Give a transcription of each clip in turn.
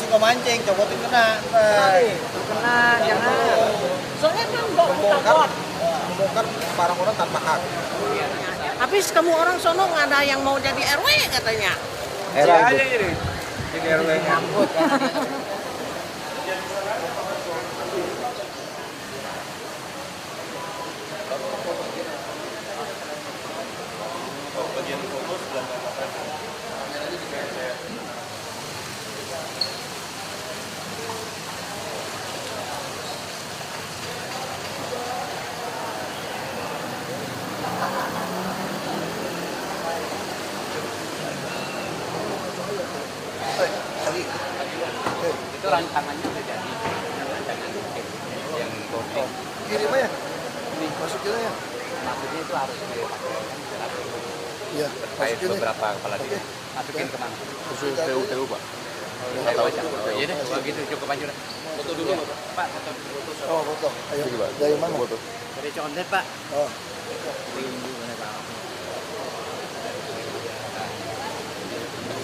suka mancing, copotin kena. Kena, jangan. Soalnya kan Membongkar barang orang tanpa hak. habis kamu orang sono nggak ada yang mau jadi RW katanya. RW aja jadi RW nyambut. Bagian fokus dan itu rancangannya udah jadi rancangan yang booking Kirim aja. Nih, masukin aja. maksudnya itu harus dipakai Iya, terkait beberapa kepala dinas masukin kemana? khusus TU Pak. Saya baca. Iya deh, begitu cukup aja. Foto dulu Pak, foto. Oh, foto. Ayo. Sini, Pak. Dari mana? Foto. Dari Condet Pak. Oh.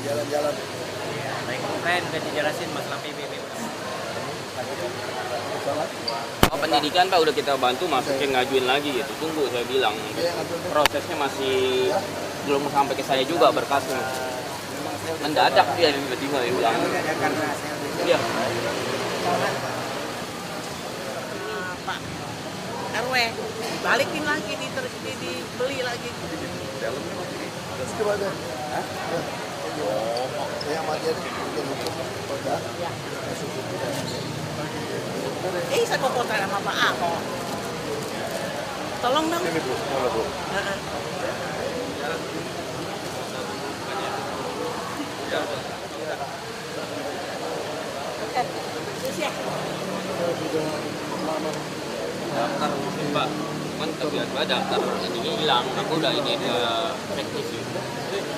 Jalan-jalan. Baik, keren udah dijelasin masalah PBB. Oh, pendidikan Pak udah kita bantu masukin ngajuin lagi gitu. Tunggu saya bilang. Prosesnya masih belum sampai ke saya juga berkasnya. Mendadak dia tiba-tiba dia bilang. Iya. Pak RW balikin lagi dibeli lagi. Terus gimana? Hah? Yang mati ada udah. Saya mau foto sama Pak Ahok. Tolong dong. Ini Bu, mana Bu? Heeh. Daftar Pak. Mantap ya, Pak. Daftar ini hilang. Aku udah ini ke teknisi.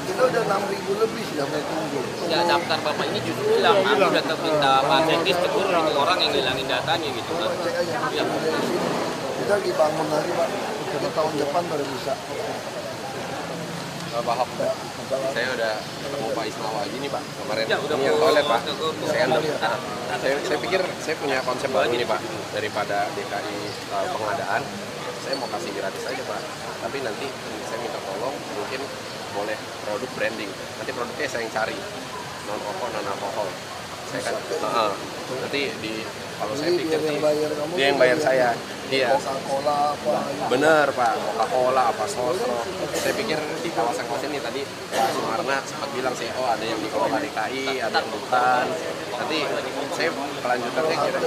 Kita udah 6.000 lebih sudah mulai tunggu. Ya daftar Bapak ini justru hilang. Aku udah minta Pak teknis tegur ini orang yang ngilangin datanya gitu Pak. Cek aja. Ya. Kita lagi bangun lagi Pak. Kita tahun depan baru bisa. Pak Ahok, saya udah ketemu Pak Ismail lagi nih Pak kemarin. Ya, udah Ini yang toilet Pak. Saya Saya pikir saya punya konsep baru nih Pak, daripada DKI pengadaan, saya mau kasih gratis aja Pak. Tapi nanti saya minta tolong mungkin boleh produk branding. Nanti produknya saya yang cari, non rokok, non alkohol. Saya kan, nanti kalau saya pikir sih dia yang bayar saya. Iya. Coca-Cola apa? Bener Pak, Coca-Cola apa sosro. Saya pikir di kawasan ini tadi Pak Sumarna sempat bilang sih, oh ada yang dikelola DKI, ada yang bukan. Nanti saya kelanjutannya kira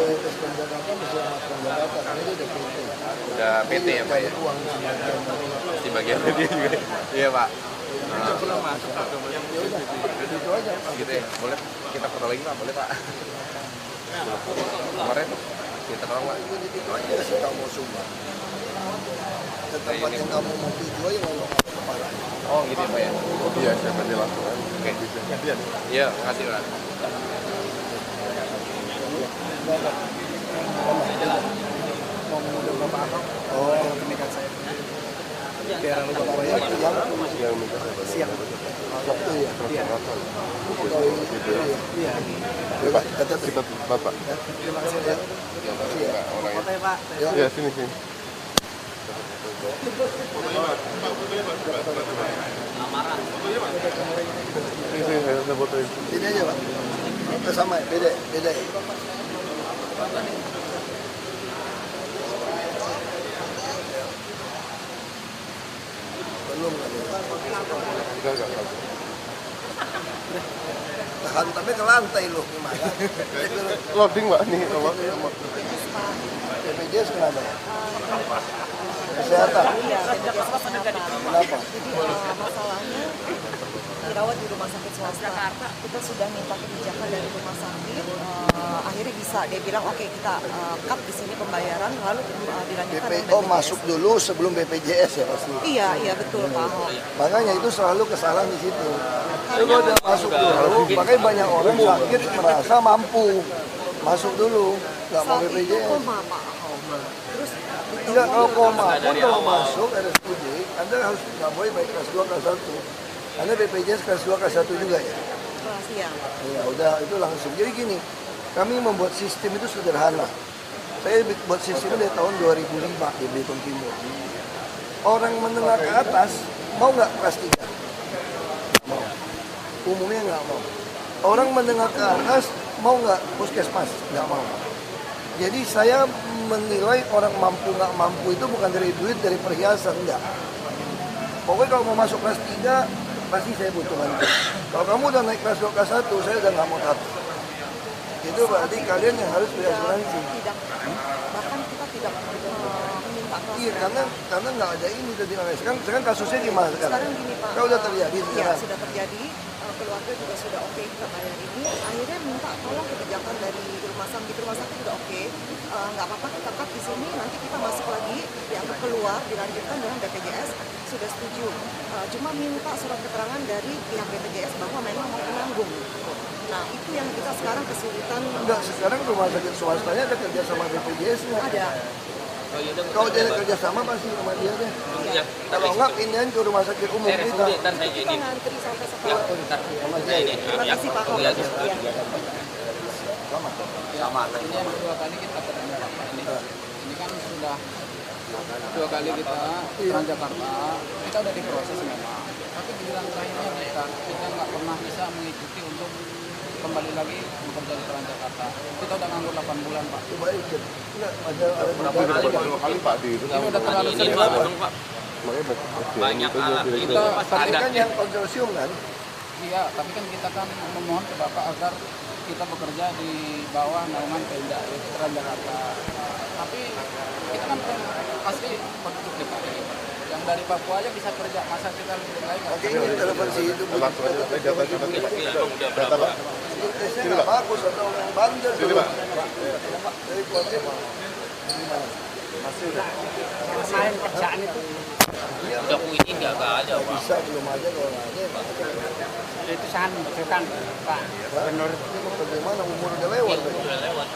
udah PT ya Pak ya. Di bagian dia juga. Iya Pak. Gitu ya, boleh kita foto lagi Pak, boleh Pak. Kemarin kita tolong Pak. Aja sih kamu sumbang. Ke tempat yang kamu mau tuju aja kalau kepala. Oh gitu ya Pak ya. Iya, saya tadi langsung. Oke. Gantian. Iya, makasih Pak. Mau mengundur Bapak Ahok. Oh, pernikahan saya. Biar lu Bapak ya. Yang minta saya bantu. Siap. Waktu ya. Iya. Iya. Ya Pak, kita Bapak. Terima kasih ya. Yang baru Pak orang itu. Pak. Ya, sini sini. Sini, saya fotoin. Ini aja Pak. Kita sama ya, beda ya. Belum kan ya. Enggak. Tahan tapi ke lantai loh gimana? Loading Pak nih, apa? BPJS kenapa? Kesehatan. Kenapa? Masalahnya dirawat di rumah sakit swasta. Kita sudah minta kebijakan dari rumah sakit, akhirnya bisa. Dia bilang oke, kita cut di sini pembayaran, lalu dilanjutkan dengan BPO BPJS. masuk dulu sebelum BPJS ya pasti. Iya betul Pak Ahok. Makanya itu selalu kesalahan di situ. Kalau udah masuk dulu, makanya banyak orang sakit merasa mampu masuk dulu, nggak mau Saat itu BPJS. koma Pak Ahok. Terus Tidak kalau koma pun kalau masuk RSUD, Anda harus nggak boleh baik kelas 2, kelas 1. Anda BPJS kelas 2, kelas 1 juga ya. Iya. Ya udah itu langsung. Jadi gini, kami membuat sistem itu sederhana. Saya buat sistemnya dari tahun 2005 di Belitung Timur. Orang menengah ke atas mau nggak kelas 3? Mau. Umumnya nggak mau. Orang menengah ke atas mau nggak puskesmas? Nggak mau. Jadi saya menilai orang mampu nggak mampu itu bukan dari duit, dari perhiasan, enggak. Pokoknya kalau mau masuk kelas 3, pasti saya butuh bantu. Kalau kamu udah naik kelas 2, kelas 1, saya udah nggak mau tahu. Itu berarti kalian yang harus berasuransi. Tidak, bahkan kita tidak meminta kelas. Iya, karena nggak ada ini tadi. Sekarang kasusnya gimana sekarang? Sekarang gini Pak. Kalau udah terjadi Iya, sekarang. sudah terjadi. Keluarga juga sudah oke kita bayar ini. Akhirnya minta tolong kebijakan dari rumah sakit. Rumah sakit udah oke. Nggak apa-apa kita cut di sini. Nanti kita masuk lagi, dianggap keluar, dilanjutkan dengan BPJS. Sudah setuju. Cuma minta surat keterangan dari pihak BPJS bahwa memang mau menanggung. Nah, itu yang kita sekarang kesulitan. Enggak, sekarang rumah sakit swastanya ada kerja sama BPJS-nya. Ada. Kalau dia ada kerja sama pasti sama dia deh. Ya, Kalau enggak pindahin ke rumah sakit umum saya kita. resmi, ntar saya Kita ini. ngantri sampai Ya, sekarang. ntar. Sama Ya, saya. ini. Terima Ya, kasih Pak. ya, Iya. Sama. Sama. Ini yang kedua kali kita ketemu Bapak ini. Ini kan sudah 2 kali kita Transjakarta. Kita udah diproses memang. Tapi giliran lainnya kita nggak pernah bisa mengikuti untuk kembali lagi bekerja di Transjakarta. Kita udah nganggur 8 bulan Pak. Coba ikut. Enggak, ada Berapa kali Pak? 2 kali Pak di itu. Ini udah terlalu Ini sering Pak, Pak. memang, Pak. Makanya Banyak alat. Itu Kita pasti Tapi ada. kan yang konsorsium kan. Iya, tapi kan kita kan memohon ke Bapak agar kita bekerja di bawah naungan Pemda yaitu Transjakarta. Tapi kita kan asli penduduk DKI. Yang dari Papua aja bisa kerja, masa kita lebih lain nggak Oke, bisa? ini telepon si itu. Langsung aja, data Iya, Bang, udah data berapa? Pak. Tesnya nggak bagus atau yang bandel. Sini Pak. Dari kuatnya Kemarin kerjaan itu Udah ini nggak ada, Pak. bisa belum ada kalau nggak ada. itu sangat membutuhkan Pak Gubernur. Bagaimana umur udah lewat? Pak? Udah lewat.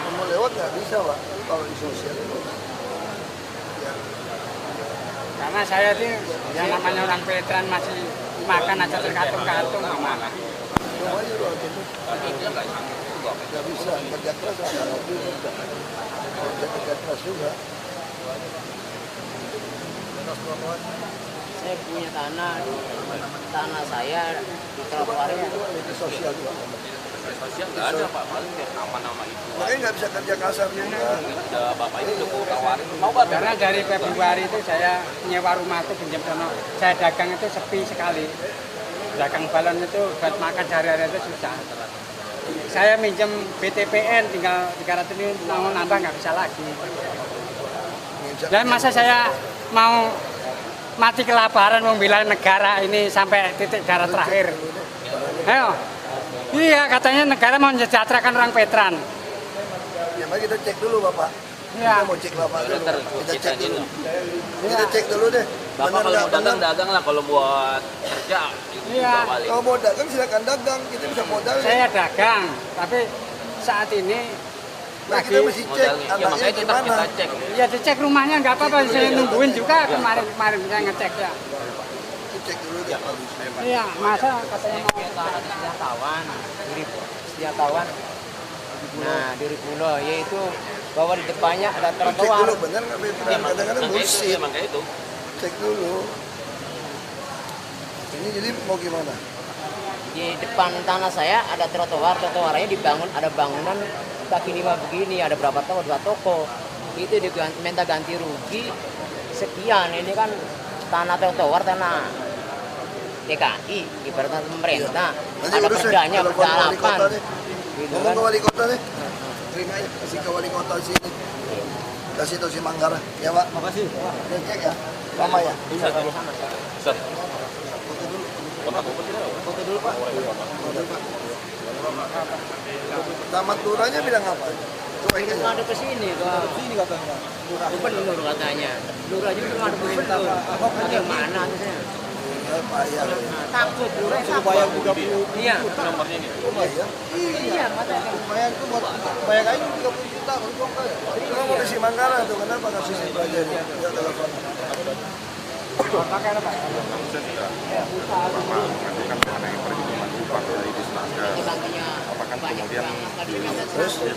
Umur lewat nggak bisa Pak kalau di sosial itu. Karena saya itu yang namanya orang veteran masih makan aja tergantung-gantung gimana. Coba aja doang itu. Tapi dia nggak sanggup juga. Nggak bisa kerja keras nggak bisa. Kerja keras juga. Saya punya tanah saya di trotoarnya. Itu sosial juga. Sosial nggak ada, Pak. Paling dia nama-nama itu. Makanya nggak bisa kerja kasar juga. Udah Bapak itu udah aku tawarin. Mau Pak? Karena dari Februari itu saya nyewa rumah itu pinjam sono. Saya dagang itu sepi sekali. Dagang balon itu buat makan sehari-hari itu susah. Saya minjem BTPN tinggal 300 ini mau nambah nggak bisa lagi. Dan masa saya mau mati kelaparan membela negara ini sampai titik darah terakhir. Ayo. Iya, katanya negara mau mensejahterakan orang veteran. Ya mari kita cek dulu Bapak. Iya. Kita mau cek Bapak dulu. Ntar Kita cek dulu. ini. Kita cek dulu deh. Bapak Benar kalau nggak mau dagang, benar? dagang lah. Kalau buat kerja, Iya. juga balik. Kalau mau dagang silakan dagang. Kita bisa modal. Saya dagang, tapi saat ini Nah, lagi kita mesti cek Modalnya. Ya anaknya makanya tetap gimana. kita cek. ya dicek rumahnya nggak apa-apa, saya nungguin juga kemarin saya ngecek ya. Kita cek dulu deh. Iya, masa katanya mau Sediatawan, sediatawan. Nah, dari pulau yaitu bahwa di depannya ada Cek trotoar. dulu benar nggak veteran. Kadang-kadang Makanya itu, bullshit. ya, makanya itu. Cek dulu. Ini jadi mau gimana? Di depan tanah saya ada trotoarnya dibangun, ada bangunan kaki 5 begini, ada berapa toko, 2 toko. Itu minta ganti rugi sekian. Ini kan tanah trotoar, tanah DKI, ibaratnya pemerintah. Nanti Ada urus deh, perdanya, telepon wali perdalapan. kota deh. Gitu Ngomong kan. ke wali kota deh. Terima aja, kasih ke wali kota sini. Kasih tahu si Manggarai. Ya Pak. Makasih. Udah cek ya. Lama ya. Bisa. Foto dulu Pak. Foto Pak. Tamat lurahnya bilang apa? Coba ini aja. Ada ke sini, Pak. Sini katanya. Gubernur katanya. Lurah juga ada gubernur. Bagaimana tuh saya? Bayar. Takut, lurah takut. Bayar 30. Iya. Nomornya ini. Bayar. Iya, katanya. Bayar itu buat bayar aja 30 juta untuk kaya. Itu mau ke si Manggarai tuh kenapa nggak sih pelajari? Ya telepon. Pakai apa? Saya sudah mengajukan mengenai perhitungan upah dari Disnaker. Apakah kemudian diposisikan?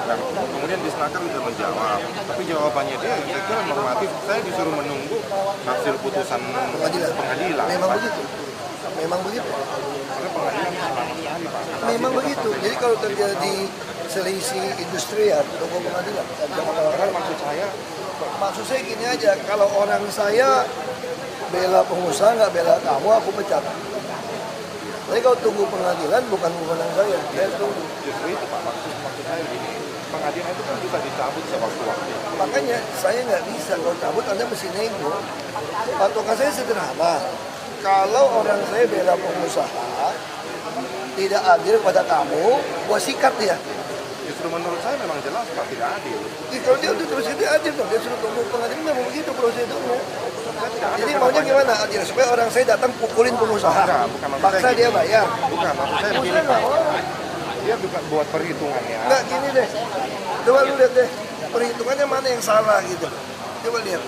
Nah, kemudian Disnaker sudah menjawab, tapi jawabannya dia saya kira normatif. Saya disuruh menunggu hasil putusan pengadilan. Memang begitu. Memang begitu. Karena pengadilan lama sekali, Pak. Memang begitu. Jadi kalau terjadi selisih industrial, tunggu pengadilan. Maksud saya gini aja, kalau orang saya bela pengusaha nggak bela kamu, aku pecat. Tapi kalau tunggu pengadilan bukan wewenang saya tunggu. Justru itu Pak, maksud saya gini, pengadilan itu kan bisa dicabut sewaktu-waktu. Makanya saya nggak bisa, kalau cabut Anda mesti nego. Patokan saya sederhana, kalau orang saya bela pengusaha tidak adil pada kamu, gua sikat dia. Justru menurut saya memang jelas Pak, tidak adil. Kalau dia udah terus dia adil dong, dia suruh tunggu pengadilan memang begitu prosedurnya. Jadi maunya gimana adil? Supaya orang saya datang pukulin pengusaha, Bukan paksa dia bayar. Bukan, maksud saya begini Pengusaha nggak mau. Dia juga buat perhitungannya. Nggak gini deh, coba lu lihat deh, perhitungannya mana yang salah gitu. Coba lihat.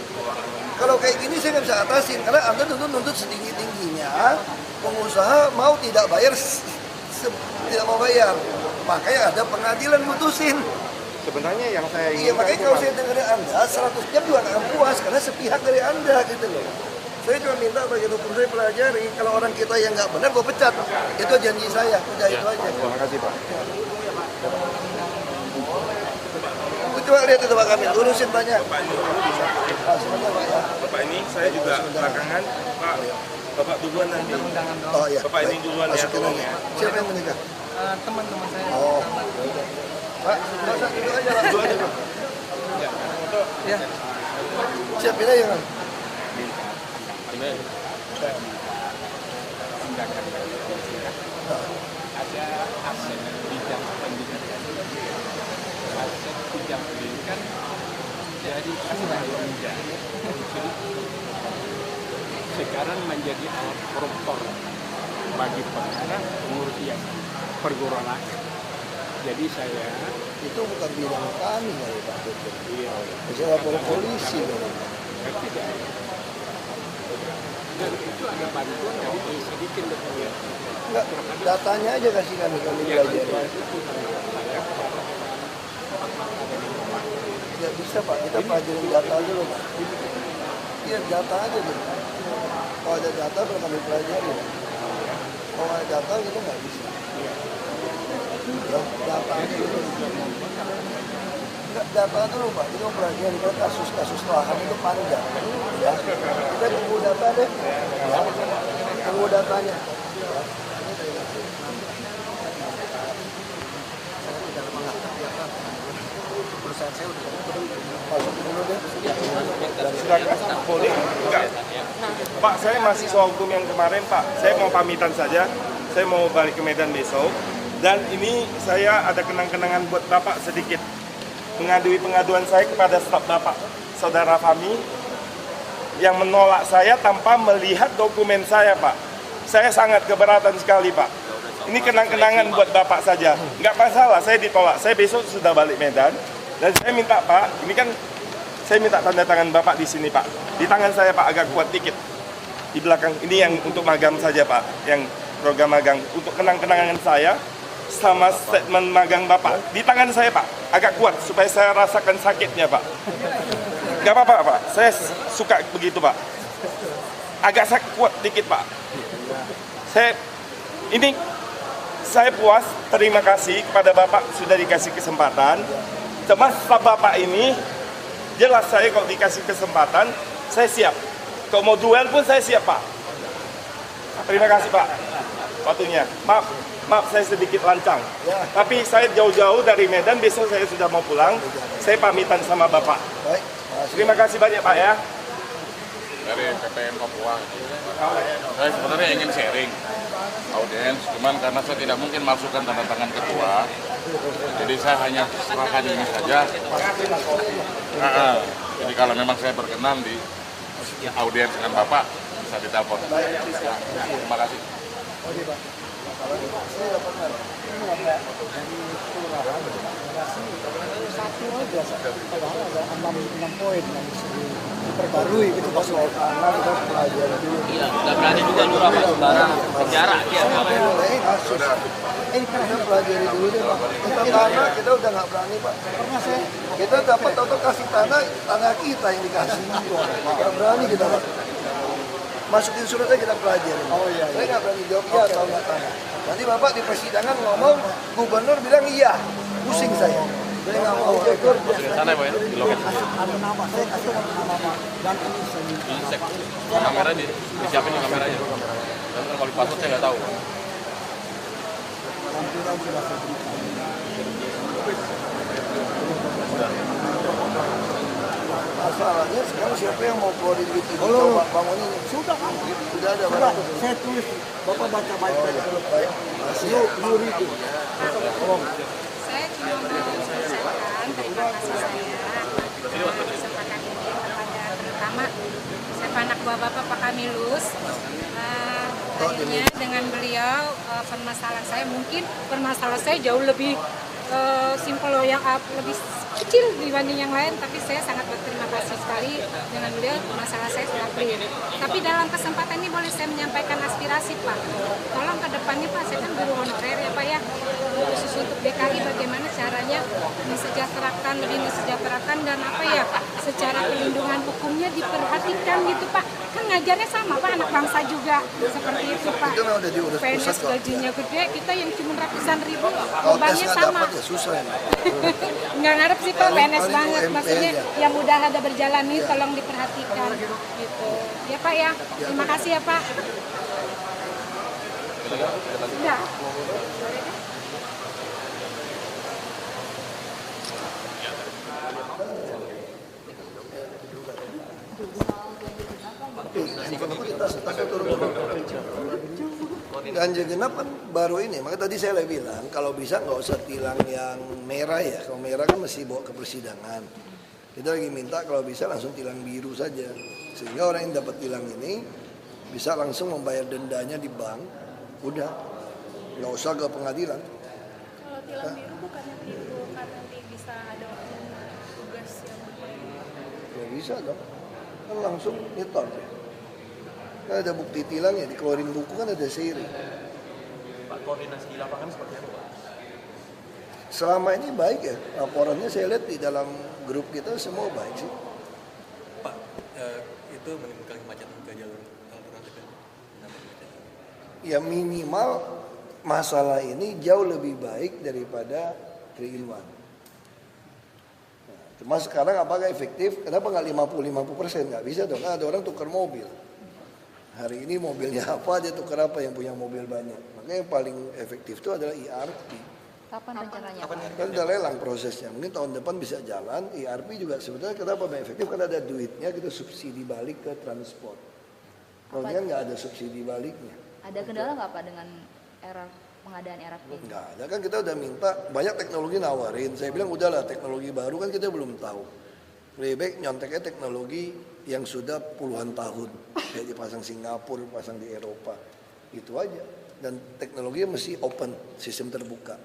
Kalau kayak gini saya nggak bisa atasin, karena Anda nuntut setinggi-tingginya, pengusaha mau tidak bayar, tidak mau bayar. Makanya ada pengadilan mutusin. Sebenarnya yang saya Iya, makanya kalau saya dengerin Anda, 100 jam juga nggak puas, karena sepihak dari Anda gitu loh. Saya cuma minta bagian hukum saya pelajari, kalau orang kita yang nggak benar, gue pecat. Itu janji saya, udah itu aja. Terima kasih Pak. Coba lihat itu Pak Kamil, urusin tanya. Sebentar Pak ya. Bapak ini saya juga belakangan, Pak, Bapak duluan nanti. Oh iya. Bapak ini duluan ya, Masukin tolong aja. ya. Siapa yang menikah? Teman-teman saya. Oh. Pak, nggak usah duduk aja langsung aja Pak. Ya. Siapin aja kan. Ada aset bidang pendidikan. Aset bidang pendidikan dari Surabaya. Sekarang menjadi alat koruptor bagi pengarah pengurus yang perguruan tinggi. Jadi saya Itu bukan bidang kami kali Pak. Bisa lapor polisi kali. tidak. Dan itu ada bantuan dari sedikit dari Enggak, datanya aja kasih kami belajar. Ya bisa Pak, kita pelajarin data dulu Pak. Iya data aja deh. Kalau ada data baru kami pelajari. Kalau ada data kita nggak bisa. Ya, data aja dulu. Enggak, data dulu Pak, kita mau pelajari kan kasus-kasus lahan itu panjang. Ya, kita tunggu data deh. Ya, tunggu datanya. Boleh? Enggak. Pak, saya mahasiswa hukum yang kemarin, Pak. Saya mau pamitan saja. Saya mau balik ke Medan besok. Dan ini saya ada kenang-kenangan buat Bapak sedikit. Mengadui pengaduan saya kepada staf Bapak, Saudara Fahmi, yang menolak saya tanpa melihat dokumen saya, Pak. Saya sangat keberatan sekali, Pak. Ini kenang-kenangan buat Bapak saja. Nggak masalah, saya ditolak. Saya besok sudah balik Medan. Dan saya minta, Pak, ini kan saya minta tanda tangan Bapak di sini, Pak. Di tangan saya, Pak, agak kuat dikit. Di belakang, ini yang untuk magang saja, Pak. Yang program magang. Untuk kenang-kenangan saya, sama statement magang Bapak. Di tangan saya, Pak, agak kuat, supaya saya rasakan sakitnya, Pak. Nggak apa-apa, Pak. Saya suka begitu, Pak. Agak sakit kuat dikit, Pak. Saya puas, terima kasih kepada Bapak sudah dikasih kesempatan. Cuma Bapak ini, jelas saya kalau dikasih kesempatan, saya siap. Kalau mau duel pun saya siap, Pak. Terima kasih, Pak. Waktunya. Maaf saya sedikit lancang. Tapi saya jauh-jauh dari Medan, besok saya sudah mau pulang. Saya pamitan sama Bapak. Terima kasih banyak, Pak ya. Dari PPM Papua. Saya sebenarnya ingin sharing audiens, cuman karena saya tidak mungkin masukkan tanda tangan ketua, jadi saya hanya serahkan ini saja. Jadi kalau memang saya berkenan di audiens dengan Bapak, bisa ditelepon. Terima kasih. Satu aja, padahal ada 6 poin yang disebut. diperbarui gitu pas soal tanah kita pelajari dulu. Iya, nggak berani juga lurah Pak sembarang bicara dia. Ini kasus. Kita pelajari dulu deh Pak. Kita tanah kita udah nggak berani Pak. Kita dapat atau kasih tanah kita yang dikasih. Nggak berani kita Pak. Masukin suratnya kita pelajari. Saya nggak berani jawab iya atau nggak tanah. Nanti Bapak di persidangan ngomong, gubernur bilang iya. Pusing saya. Saya nggak mau jujur. Sana Pak ya, di loket. Ada nama, saya kasih nama Pak. Dan ini Cek kamera disiapin di kameranya. Dan kalau di password saya nggak tahu. lampiran sudah saya berikan. Masalahnya sekarang siapa yang mau keluarin duit ini? Coba bangun ini. Sudah Pak. Sudah ada barang. Saya tulis. Bapak baca baik-baik. Yuk, itu. Saya cuma mau mengucapkan terima kasih saya untuk kesempatan ini kepada terutama sepanak bapak Pak Kamilus. Akhirnya dengan beliau permasalahan saya mungkin permasalahan saya jauh lebih simpel yang lebih kecil dibanding yang lain, tapi saya sangat berterima kasih sekali dengan beliau, masalah saya sudah clear. Tapi dalam kesempatan ini boleh saya menyampaikan aspirasi Pak, tolong ke depannya Pak, saya kan guru honorer ya Pak ya, khusus untuk DKI bagaimana caranya lebih mensejahterakan dan apa ya, secara perlindungan hukumnya diperhatikan gitu Pak. Kan ngajarnya sama Pak, anak bangsa juga seperti itu Pak. Itu udah diurus PNS pusat gajinya gede, kita yang cuma ratusan ribu, kalau bebannya tes sama. dapat ya susah ya. Nggak ngarep sih Pak, PNS paling banget. UMP Maksudnya aja. yang udah ada berjalan ini tolong diperhatikan gitu. Ya Pak ya, terima kasih ya Pak. Sudah. Ganjil genap kan baru ini, maka tadi saya bilang kalau bisa nggak usah tilang yang merah ya, kalau merah kan mesti bawa ke persidangan. Kita lagi minta kalau bisa langsung tilang biru saja, sehingga orang yang dapat tilang ini bisa langsung membayar dendanya di bank, udah nggak usah ke pengadilan. Kalau tilang biru bukannya itu kan nanti bisa ada tugas yang Ya bisa dong, kan langsung nyetor. Kan ada bukti tilangnya, dikeluarin buku kan ada seri. Pak, koordinasi di lapangan seperti apa Pak? Selama ini baik ya, laporannya saya lihat di dalam grup kita semua baik sih. Pak, itu menimbulkan kemacetan ke jalur alternatif ya? Ya minimal masalah ini jauh lebih baik daripada 3-in-1. Nah, cuma sekarang apakah efektif? Kenapa nggak 50-50%? Nggak bisa dong, ada orang tukar mobil. Hari ini mobilnya apa, dia tukar apa yang punya mobil banyak. Makanya yang paling efektif itu adalah ERP. Kapan rencananya? Kan udah lelang prosesnya, mungkin tahun depan bisa jalan. ERP juga sebetulnya kenapa efektif, karena ada duitnya, kita subsidi balik ke transport. Kalau kan nggak ada subsidi baliknya. Ada kendala nggak Pak dengan pengadaan ERP? Nggak ada, kan kita udah minta, banyak teknologi nawarin. Saya bilang udahlah, teknologi baru kan kita belum tahu. Lebih baik nyonteknya teknologi yang sudah puluhan tahun. Kayak dipasang Singapura, pasang di Eropa. Itu aja. Dan teknologinya mesti open, sistem terbuka.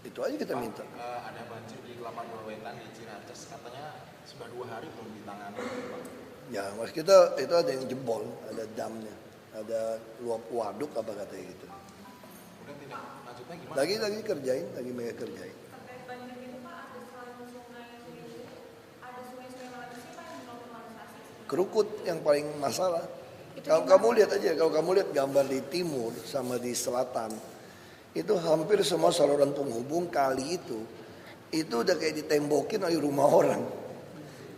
Itu aja kita minta. Ada banjir di Kelapa Wetan di Ciracas, katanya sudah 2 hari belum ditangani. Ya, mas kita itu ada yang jebol, ada damnya, ada luap waduk apa katanya gitu. Kemudian tidak lanjutnya gimana? Lagi kerjain, lagi mereka kerjain. Kerukut yang paling masalah. Kalau kamu lihat aja, kalau kamu lihat gambar di timur sama di selatan, itu hampir semua saluran penghubung kali itu udah kayak ditembokin oleh rumah orang.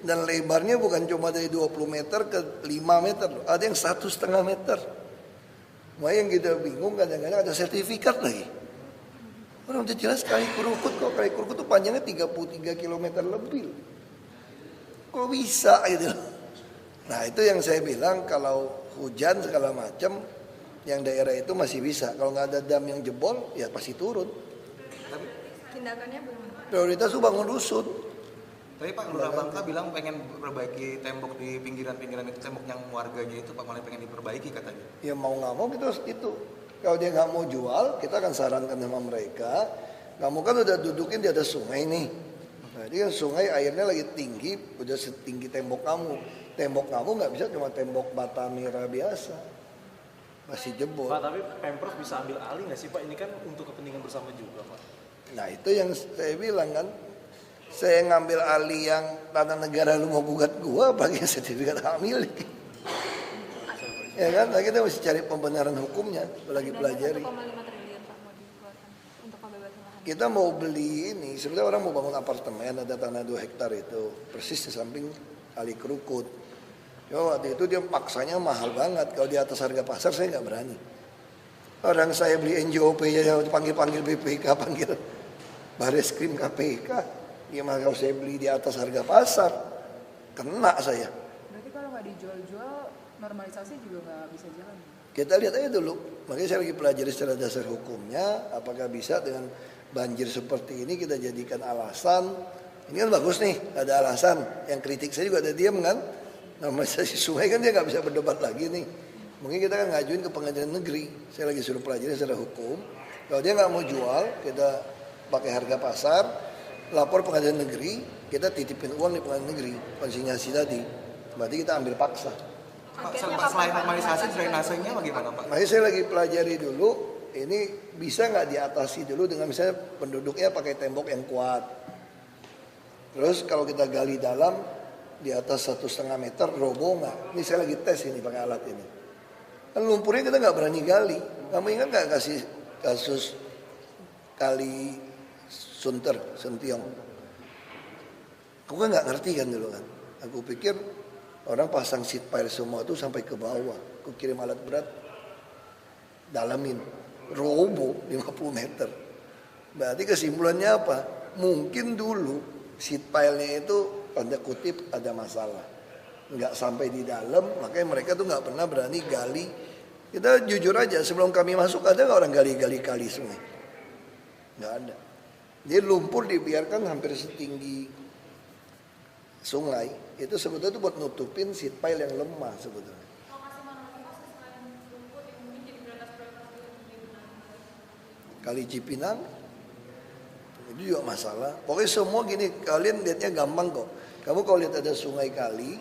Dan lebarnya bukan cuma dari 20 meter ke 5 meter, ada yang 1,5 meter. Makanya yang kita bingung kadang-kadang ada sertifikat lagi. Orang udah jelas kali kerukut kok, kali kerukut itu panjangnya 33 km lebih. Kok bisa gitu? Nah itu yang saya bilang, kalau hujan segala macam, yang daerah itu masih bisa. Kalau nggak ada dam yang jebol, ya pasti turun. Tindakannya belum. Prioritas itu bangun rusun. Tapi Pak, Lurah Bangka bilang pengen perbaiki tembok di pinggiran-pinggiran itu, tembok yang warganya itu Pak malah pengen diperbaiki katanya. Ya mau nggak mau kita harus itu. Kalau dia nggak mau jual, kita akan sarankan sama mereka. Kamu kan udah dudukin di atas sungai nih. Nah, ini kan sungai airnya lagi tinggi, udah setinggi tembok kamu. Tembok kamu nggak bisa cuma tembok bata merah biasa, masih jebol. Pak, tapi Pemprov bisa ambil alih nggak sih Pak? Ini kan untuk kepentingan bersama juga Pak. Nah itu yang saya bilang kan, saya ngambil alih yang tanah negara lu mau gugat gua pakai sertifikat hak milik. Ya kan, nah, kita mesti cari pembenaran hukumnya, lagi pelajari. Kita mau beli ini, sebenarnya orang mau bangun apartemen, ada tanah 2 hektar itu, persis di samping Kali Kerukut. Ya, waktu itu dia paksanya mahal banget, kalau di atas harga pasar saya nggak berani. Orang saya beli NJOP ya panggil-panggil BPK, panggil Bareskrim KPK, ya mah kalau saya beli di atas harga pasar, kena saya. Berarti kalau nggak dijual-jual, normalisasi juga nggak bisa jalan? Kita lihat aja dulu, makanya saya lagi pelajari secara dasar hukumnya, apakah bisa dengan banjir seperti ini kita jadikan alasan. Ini kan bagus nih, ada alasan. Yang kritik saya juga ada diam kan, normalisasi sungai kan dia nggak bisa berdebat lagi nih. Mungkin kita kan ngajuin ke pengadilan negeri, saya lagi suruh pelajari secara hukum. Kalau dia nggak mau jual, kita pakai harga pasar, lapor pengadilan negeri, kita titipin uang di pengadilan negeri, konsinyasi tadi. Berarti kita ambil paksa. Pak, selain normalisasi, drainasenya bagaimana Pak? Makanya saya lagi pelajari dulu, ini bisa nggak diatasi dulu dengan misalnya penduduknya pakai tembok yang kuat. Terus kalau kita gali dalam, di atas 1,5 meter, roboh nggak? Ini saya lagi tes ini pakai alat ini. Kan lumpurnya kita nggak berani gali. Kamu ingat nggak kasih kasus Kali Sentiong? Aku kan nggak ngerti kan dulu kan. Aku pikir orang pasang seat pile semua itu sampai ke bawah. Aku kirim alat berat, dalamin, roboh 50 meter. Berarti kesimpulannya apa? Mungkin dulu seat pile-nya itu tanda kutip ada masalah. Nggak sampai di dalam, makanya mereka tuh nggak pernah berani gali. Kita jujur aja, sebelum kami masuk ada nggak orang gali-gali kali sungai? Nggak ada. Jadi lumpur dibiarkan hampir setinggi sungai. Itu sebetulnya itu buat nutupin seat pile yang lemah sebetulnya. Kali Cipinang itu juga masalah. Pokoknya semua gini, kalian lihatnya gampang kok. Kamu kalau lihat ada sungai kali,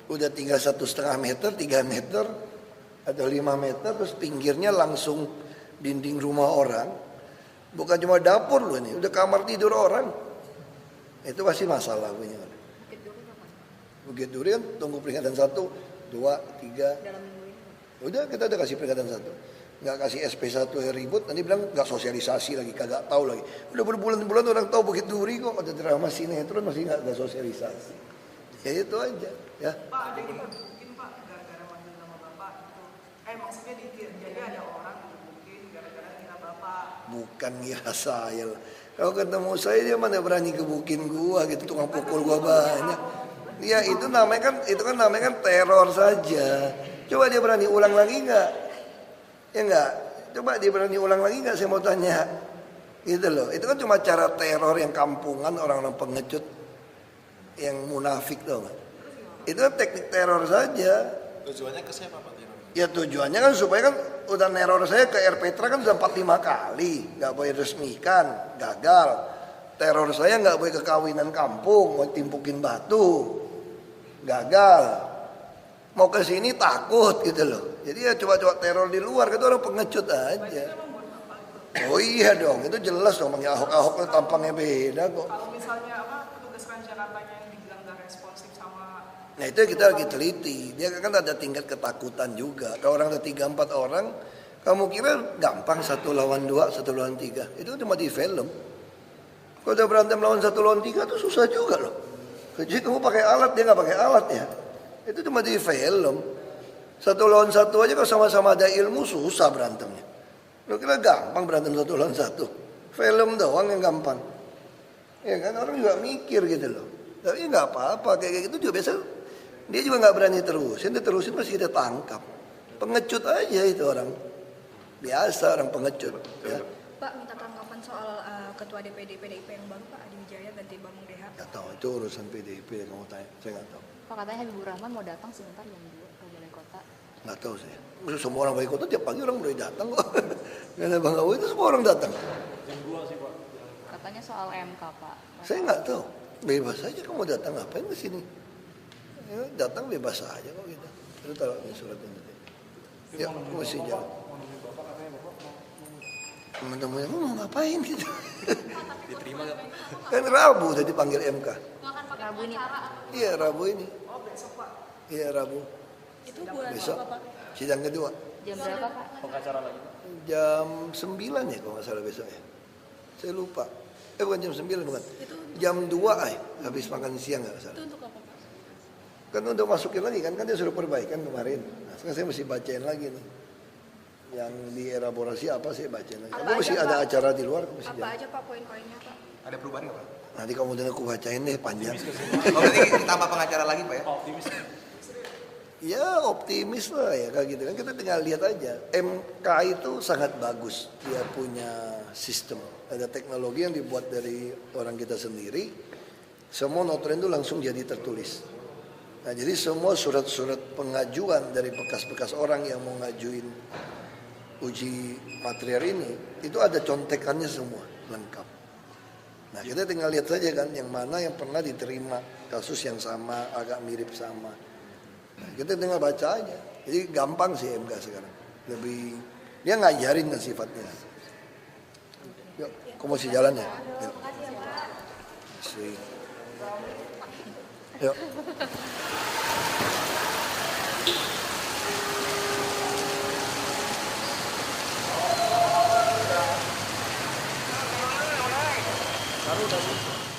udah tinggal 1,5 meter, 3 meter, atau 5 meter, terus pinggirnya langsung dinding rumah orang. Bukan cuma dapur loh ini, udah kamar tidur orang. Itu pasti masalah punya. Bukit Duri kan tunggu peringatan 1, 2, 3. Udah kita udah kasih peringatan 1. Nggak kasih SP1 yang ribut, nanti bilang nggak sosialisasi lagi, kagak tahu lagi. Udah berbulan-bulan orang tahu Bukit Duri kok, ada drama sinetron masih nggak ada sosialisasi. Ya itu aja, ya. Pak, ada yang mungkin Pak, gara-gara manggil nama Bapak itu, maksudnya jadi ada orang mungkin gara-gara kira Bapak. Bukan ngira saya lah. Kalau ketemu saya dia mana berani gebukin gua gitu, tukang pukul gua banyak. Ya itu namanya kan teror saja. Coba dia berani ulang lagi nggak? Ya enggak, coba dia berani ulang lagi nggak, saya mau tanya. Gitu loh, itu kan cuma cara teror yang kampungan, orang-orang pengecut yang munafik tau nggak? Itu kan teknik teror saja. Tujuannya ke siapa Pak? Ya tujuannya kan supaya kan udah neror saya ke Air Petra kan sudah 4-5 kali, nggak boleh resmikan, gagal. Teror saya nggak boleh ke kawinan kampung, mau timpukin batu, gagal. Mau ke sini takut gitu loh. Jadi ya coba-coba teror di luar, itu orang pengecut aja. Oh iya dong, itu jelas dong. Ahok tampangnya beda kok. Kalau misalnya petugas Transjakartanya yang dibilang gak responsif sama. Nah itu kita lagi teliti. Dia kan ada tingkat ketakutan juga. Kalau orang ada 3-4 orang, kamu kira gampang 1 lawan 2, 1 lawan 3. Itu cuma di film. Kalau udah berantem lawan 1 lawan 3 itu susah juga loh. Jadi kamu pakai alat, dia nggak pakai alat ya. Itu cuma di film. 1 lawan 1 aja kalau sama-sama ada ilmu susah berantemnya. Lo kira gampang berantem 1 lawan 1? Film doang yang gampang. Ya kan orang juga mikir gitu loh. Tapi nggak apa-apa kayak gitu juga biasa. Dia juga nggak berani terusin, dia terusin pasti kita tangkap. Pengecut aja itu orang. Biasa orang pengecut. Ya. Pak minta tanggapan soal ketua DPD PDIP yang baru Pak Adi Wijaya ganti Bambang Deha. Nggak tahu itu urusan PDIP kamu tanya, saya nggak tahu. Pak katanya Habibur Rahman mau datang sebentar jam 2 ke Balai Kota. Nggak tahu saya. Semua orang Balai Kota tiap pagi orang boleh datang kok. Karena Bang Awi itu semua orang datang. Jam 2 sih Pak. Katanya katanya soal MK, Pak. Saya nggak tahu. Bebas aja kamu datang ngapain ke sini. Ya, datang bebas aja kok gitu. Itu taruh di suratnya nanti. Ya, mesti jalan. Teman-temannya mau ngapain gitu. Diterima nggak? Kan Rabu udah dipanggil MK. Rabu ini, Pak. Iya Rabu ini. Oh besok Pak. Iya Rabu. Itu bulan Besok. apa, Pak? Sidang kedua. Jam berapa, Pak? Pengacara lagi. Jam 9 ya kalau nggak salah besok ya. Saya lupa. Bukan jam 9 bukan. Jam 2 habis makan siang nggak salah. Itu untuk apa, Pak? Kan udah masukin lagi kan dia suruh perbaikan kemarin. Nah, sekarang saya mesti bacain lagi nih. Yang dielaborasi apa saya bacain lagi. Aku mesti ada acara di luar. Aku mesti Apa jalan. aja, Pak, poin-poinnya, Pak? Ada perubahan nggak Pak? Nanti kamu dengar aku bacain deh panjang. Oh berarti tambah pengacara lagi Pak ya? Optimis. Ya optimis lah ya kayak gitu kan, kita tinggal lihat aja. MK itu sangat bagus, dia punya sistem, ada teknologi yang dibuat dari orang kita sendiri. Semua notulen itu langsung jadi tertulis. Nah jadi semua surat-surat pengajuan dari bekas-bekas orang yang mau ngajuin uji material ini itu ada contekannya semua lengkap. Nah kita tinggal lihat saja kan yang mana yang pernah diterima kasus yang sama, agak mirip sama. Nah, kita tinggal baca aja. Jadi gampang sih MK sekarang. Lebih dia ngajarin kan sifatnya. Yuk, kamu masih jalan ya? Yuk. Sih. Yuk. Taruh